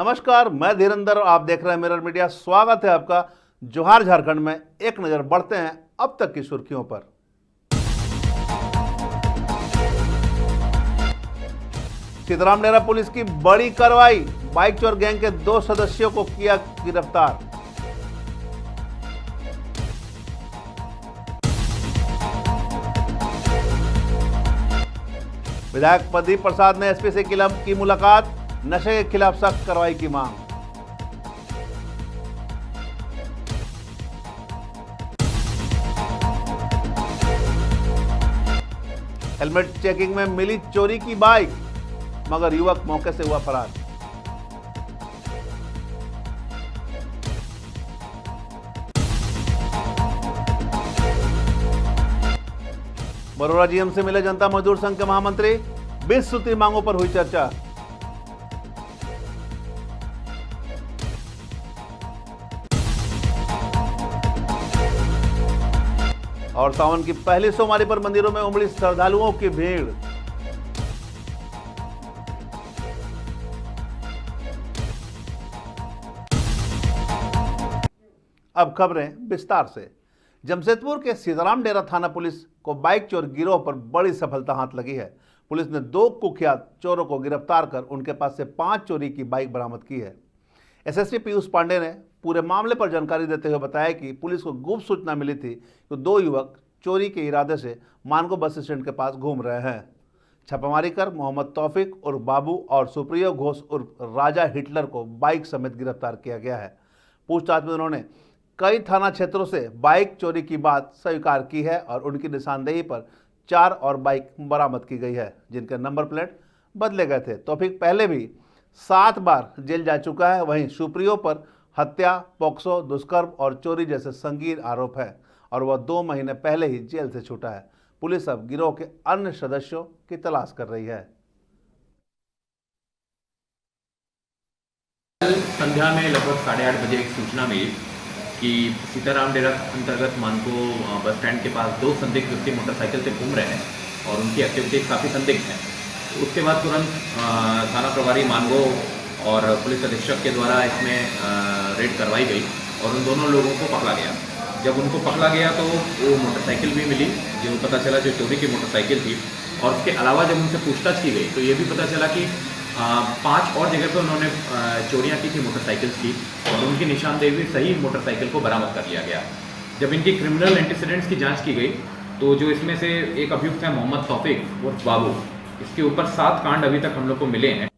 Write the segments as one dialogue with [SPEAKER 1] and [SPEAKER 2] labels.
[SPEAKER 1] नमस्कार, मैं धीरेंद्र और आप देख रहे हैं मिरर मीडिया। स्वागत है आपका जोहार झारखंड में। एक नजर बढ़ते हैं अब तक की सुर्खियों पर। सीताराम डेरा पुलिस की बड़ी कार्रवाई, बाइक चोर गैंग के 2 सदस्यों को किया गिरफ्तार। विधायक प्रदीप प्रसाद ने एसपी से की मुलाकात, नशे के खिलाफ सख्त कार्रवाई की मांग। हेलमेट चेकिंग में मिली चोरी की बाइक, मगर युवक मौके से हुआ फरार। बरोड़ा जीएम से मिले जनता मजदूर संघ के महामंत्री, 20 सूत्री मांगों पर हुई चर्चा। और सावन की पहली सोमवारी पर मंदिरों में उमड़ी श्रद्धालुओं की भीड़। अब खबरें विस्तार से। जमशेदपुर के सीताराम डेरा थाना पुलिस को बाइक चोर गिरोह पर बड़ी सफलता हाथ लगी है। पुलिस ने 2 कुख्यात चोरों को गिरफ्तार कर उनके पास से 5 चोरी की बाइक बरामद की है। एसएसपी पीयूष पांडे ने पूरे मामले पर जानकारी देते हुए बताया कि पुलिस को गुप्त सूचना मिली थी कि 2 युवक चोरी के इरादे से मानगो बस स्टैंड के पास घूम रहे हैं। छापामारी कर मोहम्मद तौफिक उर्फ बाबू और सुप्रिय घोष उर्फ राजा हिटलर को बाइक समेत गिरफ्तार किया गया है। पूछताछ में उन्होंने कई थाना क्षेत्रों से बाइक चोरी की बात स्वीकार की है और उनकी निशानदेही पर 4 और बाइक बरामद की गई है, जिनके नंबर प्लेट बदले गए थे। तौफिक पहले भी 7 बार जेल जा चुका है। वहीं सुप्रियो पर हत्या, पोक्सो, दुष्कर्म और चोरी जैसे संगीन आरोप है और वह 2 महीने पहले ही जेल से छूटा है। पुलिस अब गिरोह के अन्य सदस्यों की तलाश कर रही है।
[SPEAKER 2] कल संध्या में लगभग 8:30 बजे एक सूचना मिली कि सीताराम डेरा अंतर्गत मानको बस स्टैंड के पास 2 संदिग्ध व्यक्ति मोटरसाइकिल से घूम रहे हैं और उनकी एक्टिविटीज काफ़ी संदिग्ध हैं। उसके बाद तुरंत थाना प्रभारी मानगो और पुलिस अधीक्षक के द्वारा इसमें रेड करवाई गई और उन दोनों लोगों को पकड़ा गया। जब उनको पकड़ा गया तो वो मोटरसाइकिल भी मिली, जो पता चला जो चोरी की मोटरसाइकिल थी। और उसके अलावा जब उनसे पूछताछ की गई तो ये भी पता चला कि 5 और जगह पर उन्होंने चोरियाँ की थी मोटरसाइकिल्स की और उनकी निशानदेही सही मोटरसाइकिल को बरामद कर लिया गया। जब इनकी क्रिमिनल एंटीसीडेंट्स की जांच की गई तो जो इसमें से एक अभियुक्त है मोहम्मद तौफिक उर्फ बाबू, इसके ऊपर 7 कांड अभी तक हम लोग को मिले हैं।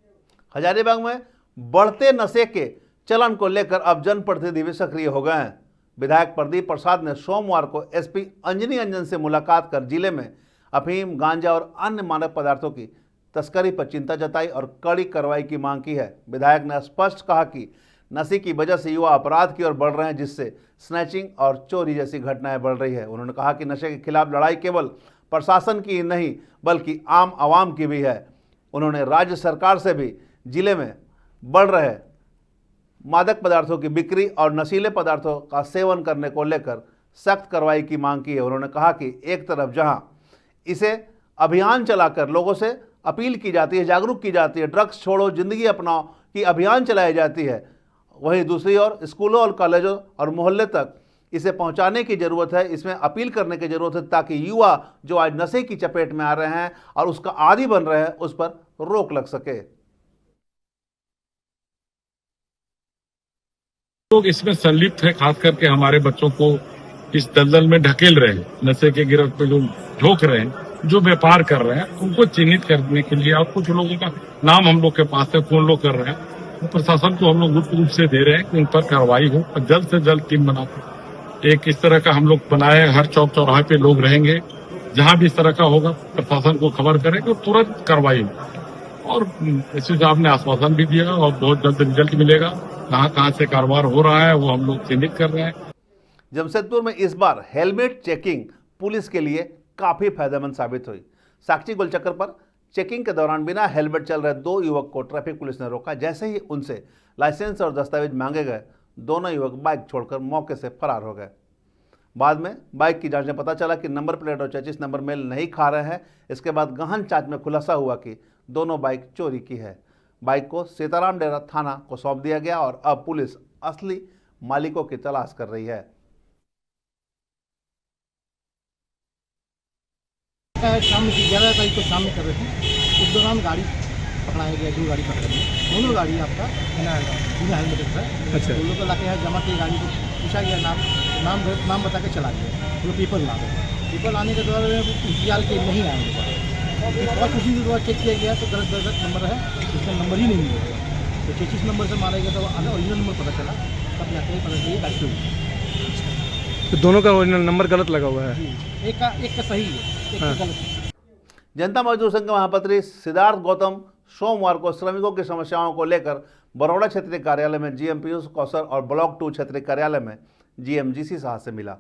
[SPEAKER 1] हजारीबाग में बढ़ते नशे के चलन को लेकर अब जनप्रतिनिधि भी सक्रिय हो गए हैं। विधायक प्रदीप प्रसाद ने सोमवार को एसपी अंजनी अंजन से मुलाकात कर जिले में अफीम, गांजा और अन्य मादक पदार्थों की तस्करी पर चिंता जताई और कड़ी कार्रवाई की मांग की है। विधायक ने स्पष्ट कहा कि नशे की वजह से युवा अपराध की ओर बढ़ रहे हैं, जिससे स्नैचिंग और चोरी जैसी घटनाएं बढ़ रही है। उन्होंने कहा कि नशे के खिलाफ लड़ाई केवल प्रशासन की ही नहीं बल्कि आम आवाम की भी है। उन्होंने राज्य सरकार से भी जिले में बढ़ रहे मादक पदार्थों की बिक्री और नशीले पदार्थों का सेवन करने को लेकर सख्त कार्रवाई की मांग की है। उन्होंने कहा कि एक तरफ जहां इसे अभियान चलाकर लोगों से अपील की जाती है, जागरूक की जाती है, ड्रग्स छोड़ो जिंदगी अपनाओ की अभियान चलाई जाती है, वहीं दूसरी ओर स्कूलों और कॉलेजों और मोहल्ले तक इसे पहुंचाने की ज़रूरत है। इसमें अपील करने की ज़रूरत है ताकि युवा जो आज नशे की चपेट में आ रहे हैं और उसका आदी बन रहे हैं, उस पर रोक लग सके।
[SPEAKER 3] लोग इसमें संलिप्त है, खास करके हमारे बच्चों को इस दलदल में ढकेल रहे हैं, नशे के गिरफ्त पे जो झोंक रहे हैं, जो व्यापार कर रहे हैं, उनको चिन्हित करने के लिए और कुछ लोगों का नाम हम लोग के पास है, फोन लोग कर रहे हैं, तो प्रशासन को हम लोग गुप्त रूप से दे रहे हैं कि उन पर कार्रवाई हो और जल्द से जल्द टीम बनाकर एक इस तरह का हम लोग बनाए। हर चौक चौराहे पे लोग रहेंगे, जहां भी इस तरह का होगा प्रशासन को खबर करेंगे और तुरंत कार्रवाई हो। और एसपी साहब ने आश्वासन भी दिया और बहुत जल्द रिजल्ट मिलेगा। कहां से कारोबार हो रहा है वो हम लोग चिन्हित कर रहे हैं।
[SPEAKER 1] जमशेदपुर में इस बार हेलमेट चेकिंग पुलिस के लिए काफी फायदेमंद साबित हुई। साक्षी गोलचक्कर पर चेकिंग के दौरान बिना हेलमेट चल रहे 2 युवक को ट्रैफिक पुलिस ने रोका। जैसे ही उनसे लाइसेंस और दस्तावेज मांगे गए, दोनों युवक बाइक छोड़कर मौके से फरार हो गए। बाद में बाइक की जांच में पता चला कि नंबर प्लेट और चेसिस नंबर मेल नहीं खा रहे हैं। इसके बाद गहन जांच में खुलासा हुआ कि दोनों बाइक चोरी की है। बाइक को सीताराम डेरा थाना को सौंप दिया गया और अब पुलिस असली मालिकों की तलाश कर रही है।
[SPEAKER 4] शाम में 11 तारीख को शाम में कर रहे थे, उस दौरान गाड़ी पकड़ाया गया, जो गाड़ी पकड़ा गई, दोनों गाड़ी आपका बिना हेलमेट था। अच्छा, उन लोग को लाके यहाँ जमा की गाड़ी को पूछा गया, नाम बता के चला गया, वो पेपर ला गए। पेपर लाने के द्वारा इंतजार के नहीं आए उनके पास, और कुछ दिन बाद चेक किया गया तो गलत नंबर है, उसका नंबर ही नहीं मिलेगा। तो 33 नंबर से मारा गया, तो ओरिजिनल नंबर पता चला, तब जाके पता चलिए गाड़ी हुई।
[SPEAKER 5] तो दोनों का ओरिजिनल नंबर गलत लगा हुआ है,
[SPEAKER 4] एक का सही है, एक का गलत।
[SPEAKER 1] जनता मजदूर संघ के महापत्री सिद्धार्थ गौतम सोमवार को श्रमिकों की समस्याओं को लेकर बरौड़ा क्षेत्रीय कार्यालय में जीएम पीयूष कौशल और ब्लॉक 2 क्षेत्रीय कार्यालय में जीएम जीसी साह से मिला।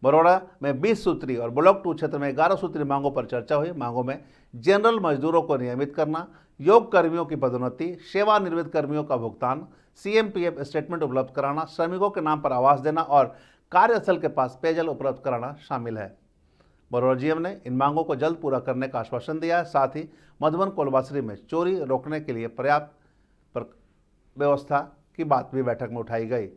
[SPEAKER 1] बरौड़ा में 20 सूत्री और ब्लॉक 2 क्षेत्र में 11 सूत्री मांगों पर चर्चा हुई। मांगों में जनरल मजदूरों को नियमित करना, योग कर्मियों की पदोन्नति, सेवानिवृत्त कर्मियों का भुगतान, सीएमपीएफ स्टेटमेंट उपलब्ध कराना, श्रमिकों के नाम पर आवास देना और कार्यस्थल के पास पेयजल उपलब्ध कराना शामिल है। बरौड़ा जीएम ने इन मांगों को जल्द पूरा करने का आश्वासन दिया है। साथ ही मधुबन कोलबासरी में चोरी रोकने के लिए पर्याप्त व्यवस्था की बात भी बैठक में उठाई गई।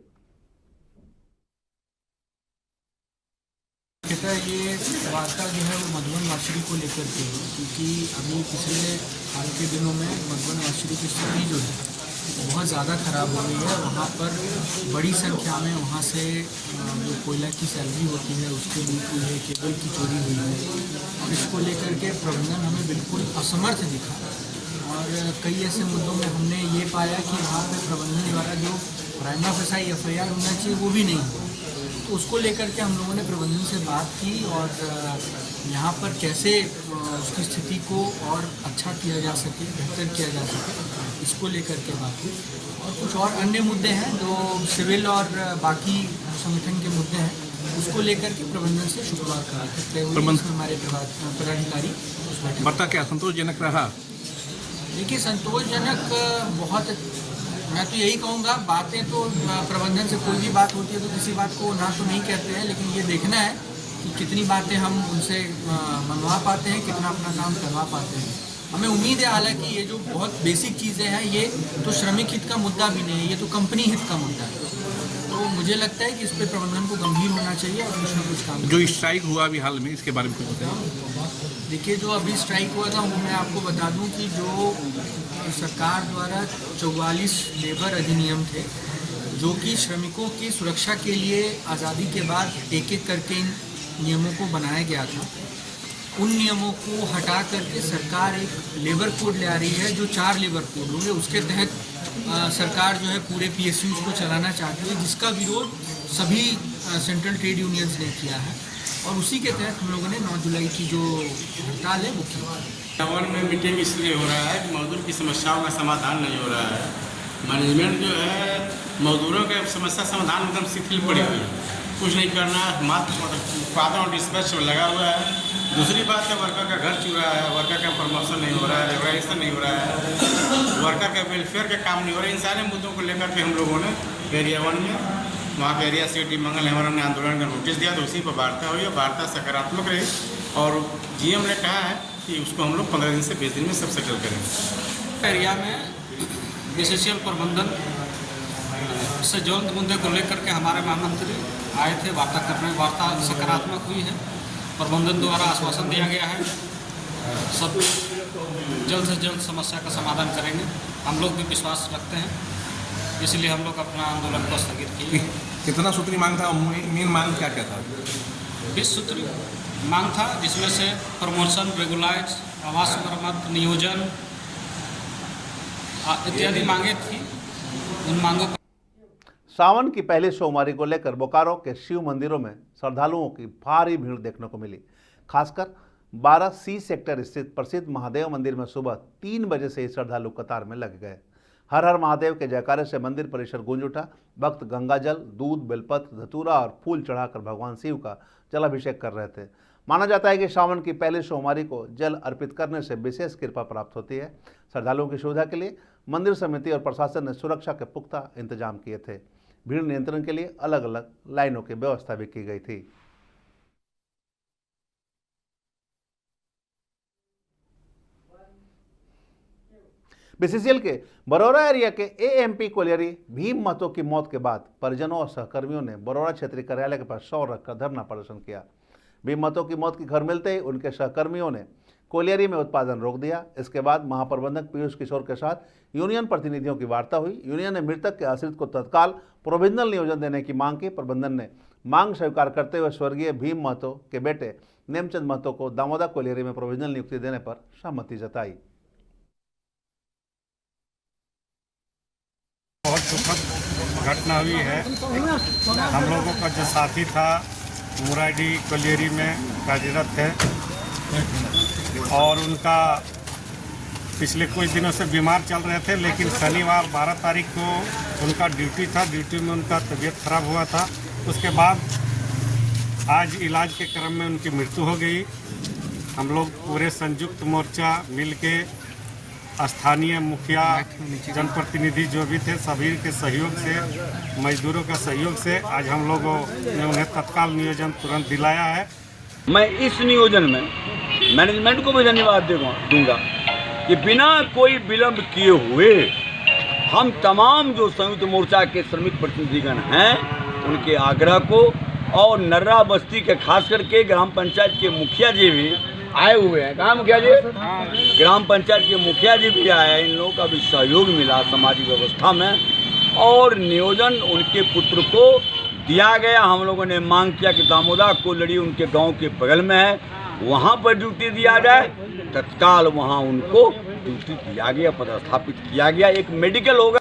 [SPEAKER 6] ये वार्ता जो है वो मधुबन वार्षिकी को लेकर के, क्योंकि अभी पिछले हाल के दिनों में मधुबन वार्षिकी की स्थिति जो है बहुत ज़्यादा ख़राब हो गई है। वहाँ पर बड़ी संख्या में वहाँ से जो कोयला की सैलरी होती है उसके लूट हुई है, केबल की चोरी हुई है, और इसको लेकर के प्रबंधन हमें बिल्कुल असमर्थ दिखा। और कई ऐसे मुद्दों में हमने ये पाया कि वहाँ पर प्रबंधन द्वारा जो प्राइमा फेसाई FIR होना चाहिए वो भी नहीं हुआ। तो उसको लेकर के हम लोगों ने प्रबंधन से बात की और यहाँ पर कैसे उसकी स्थिति को और अच्छा किया जा सके, बेहतर किया जा सके, इसको लेकर के बात हुई। और कुछ और अन्य मुद्दे हैं जो सिविल और बाकी संगठन के मुद्दे हैं, उसको लेकर के प्रबंधन से शुक्रवार का तय हुई। हमारे पदाधिकारी उस बैठक
[SPEAKER 5] वार्ता क्या संतोषजनक रहा?
[SPEAKER 6] देखिए, संतोषजनक बहुत, मैं तो यही कहूँगा, बातें तो प्रबंधन से कोई भी बात होती है तो किसी बात को ना तो नहीं कहते हैं, लेकिन ये देखना है कि कितनी बातें हम उनसे मनवा पाते हैं, कितना अपना काम करवा पाते हैं। हमें उम्मीद है, हालांकि ये जो बहुत बेसिक चीज़ें हैं ये तो श्रमिक हित का मुद्दा भी नहीं है, ये तो कंपनी हित का मुद्दा है। तो मुझे लगता है कि इस पर प्रबंधन को गंभीर होना चाहिए और कुछ ना कुछ काम।
[SPEAKER 5] जो स्ट्राइक हुआ अभी हाल में, इसके बारे में कुछ बताइए।
[SPEAKER 6] देखिए, जो अभी स्ट्राइक हुआ था मैं आपको बता दूं कि जो सरकार द्वारा 44 लेबर अधिनियम थे जो कि श्रमिकों की सुरक्षा के लिए आज़ादी के बाद एक एक करके इन नियमों को बनाया गया था, उन नियमों को हटा करके सरकार एक लेबर कोड ले आ रही है जो 4 लेबर कोड होंगे। उसके तहत सरकार जो है पूरे PSUs को चलाना चाहती है, जिसका विरोध सभी सेंट्रल ट्रेड यूनियंस ने किया है। और उसी के तहत हम लोगों ने 9 जुलाई की जो हड़ताल है वो की।
[SPEAKER 7] टावर में मीटिंग इसलिए हो रहा है कि मजदूर की समस्याओं का समाधान नहीं हो रहा है। मैनेजमेंट जो है मजदूरों के समस्या समाधान एकदम शिथिल पड़ी हुई है, कुछ नहीं करना, मात्र उत्पादन और डिस्पैच में लगा हुआ है। दूसरी बात है, वर्कर का घर चुरा है, वर्कर का प्रमोशन नहीं हो रहा है, रेगुलेशन नहीं हो रहा है, वर्कर के वेलफेयर के काम नहीं हो रहे। इन सारे मुद्दों को लेकर के हम लोगों ने एरिया 1 में, वहाँ के एरिया सिटी मंगल हेवर हमने आंदोलन का नोटिस दिया, तो उसी पर वार्ता हुई और वार्ता सकारात्मक रही। और GM ने कहा है कि उसको हम लोग 15 दिन से 20 दिन में सब सेटल करेंगे।
[SPEAKER 6] एरिया में BCCL प्रबंधन से जल्द मुद्दे को लेकर के हमारे महामंत्री आए थे वार्ता करने। वार्ता सकारात्मक हुई है, प्रबंधन द्वारा आश्वासन दिया गया है सब जल्द से जल्द समस्या का समाधान करेंगे। हम लोग भी विश्वास रखते हैं, इसलिए हम लोग अपना आंदोलन को स्थगित किए।
[SPEAKER 5] कितना सूत्री मांग था? मेन मांग क्या क्या था?
[SPEAKER 6] 20 सूत्री मांग था, जिसमें से प्रमोशन, रेगुलाइज, आवास मरम्मत, नियोजन इत्यादि मांगे थी। उन मांगों पर
[SPEAKER 1] सावन की पहली सोमवारी को लेकर बोकारो के शिव मंदिरों में श्रद्धालुओं की भारी भीड़ देखने को मिली। खासकर 12C सेक्टर स्थित प्रसिद्ध महादेव मंदिर में सुबह 3 बजे से ही श्रद्धालु कतार में लग गए। हर हर महादेव के जयकारे से मंदिर परिसर गूंज उठा। भक्त गंगाजल, दूध, बेलपत्र, धतूरा और फूल चढ़ाकर भगवान शिव का जलाभिषेक कर रहे थे। माना जाता है कि सावन की पहली सोमवारी को जल अर्पित करने से विशेष कृपा प्राप्त होती है। श्रद्धालुओं की सुविधा के लिए मंदिर समिति और प्रशासन ने सुरक्षा के पुख्ता इंतजाम किए थे। भीड़ नियंत्रण के लिए अलग अलग लाइनों की व्यवस्था भी की गई थी। बीसीसीएल के बरौरा एरिया के एएमपी कोलियरी भीम महतो की मौत के बाद परिजनों और सहकर्मियों ने बरौरा क्षेत्रीय कार्यालय के पास शव रखकर धरना प्रदर्शन किया। भीम महतो की मौत की खबर मिलते ही उनके सहकर्मियों ने कोलियरी में उत्पादन रोक दिया। इसके बाद महाप्रबंधक पीयूष किशोर के साथ यूनियन प्रतिनिधियों की वार्ता हुई। यूनियन ने मृतक के आश्रित को तत्काल प्रोविजनल नियोजन देने की मांग की। प्रबंधन ने मांग स्वीकार करते हुए स्वर्गीय भीम महतो के बेटे नेमचंद महतो को दामोदा कोलियरी में प्रोविजनल नियुक्ति देने पर सहमति जताई।
[SPEAKER 8] बहुत दुखद घटना हुई है। हम लोगों का जो साथी था मुराडी कोलियरी में कार्यरत है और उनका पिछले कुछ दिनों से बीमार चल रहे थे, लेकिन शनिवार 12 तारीख को उनका ड्यूटी था। ड्यूटी में उनका तबीयत खराब हुआ था। उसके बाद आज इलाज के क्रम में उनकी मृत्यु हो गई। हम लोग पूरे संयुक्त मोर्चा मिलके स्थानीय मुखिया जनप्रतिनिधि जो भी थे सभी के सहयोग से, मजदूरों का सहयोग से आज हम लोगों ने उन्हें तत्काल नियोजन तुरंत दिलाया है।
[SPEAKER 9] मैं इस नियोजन में मैनेजमेंट को भी धन्यवाद दूंगा कि बिना कोई विलंब किए हुए हम तमाम जो संयुक्त मोर्चा के श्रमिक प्रतिनिधिगण हैं उनके आग्रह को, और नर्रा बस्ती के खास करके ग्राम पंचायत के मुखिया जी भी आए हुए हैं। कहाँ मुखिया जी? ग्राम पंचायत के मुखिया जी भी आए हैं। इन लोगों का भी सहयोग मिला सामाजिक व्यवस्था में और नियोजन उनके पुत्र को दिया गया। हम लोगों ने मांग किया कि दामोदा कोलियरी उनके गांव के बगल में है, वहां पर ड्यूटी दिया जाए। तत्काल वहां उनको ड्यूटी दिया गया, पदस्थापित किया गया। एक मेडिकल होगा।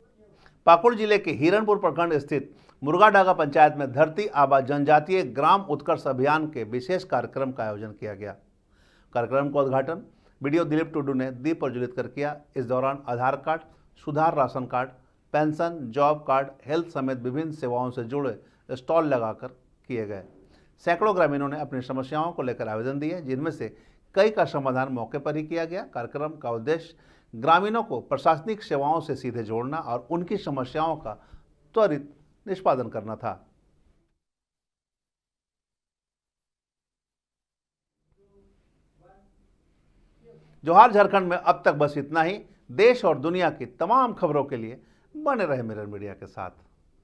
[SPEAKER 1] पाकुड़ जिले के हिरणपुर प्रखंड स्थित मुर्गाडागा पंचायत में धरती आबा जनजातीय ग्राम उत्कर्ष अभियान के विशेष कार्यक्रम का आयोजन किया गया। कार्यक्रम का उद्घाटन बीडीओ दिलीप टुडू ने दीप प्रज्वलित कर किया। इस दौरान आधार कार्ड, सुधार ration card, pension, job card, health समेत विभिन्न सेवाओं से जुड़े स्टॉल लगाकर किए गए। सैकड़ों ग्रामीणों ने अपनी समस्याओं को लेकर आवेदन दिए, जिनमें से कई का समाधान मौके पर ही किया गया। कार्यक्रम का उद्देश्य ग्रामीणों को प्रशासनिक सेवाओं से सीधे जोड़ना और उनकी समस्याओं का त्वरित निष्पादन करना था। जोहार झारखंड में अब तक बस इतना ही। देश और दुनिया की तमाम खबरों के लिए बने रहे मिरर मीडिया के साथ।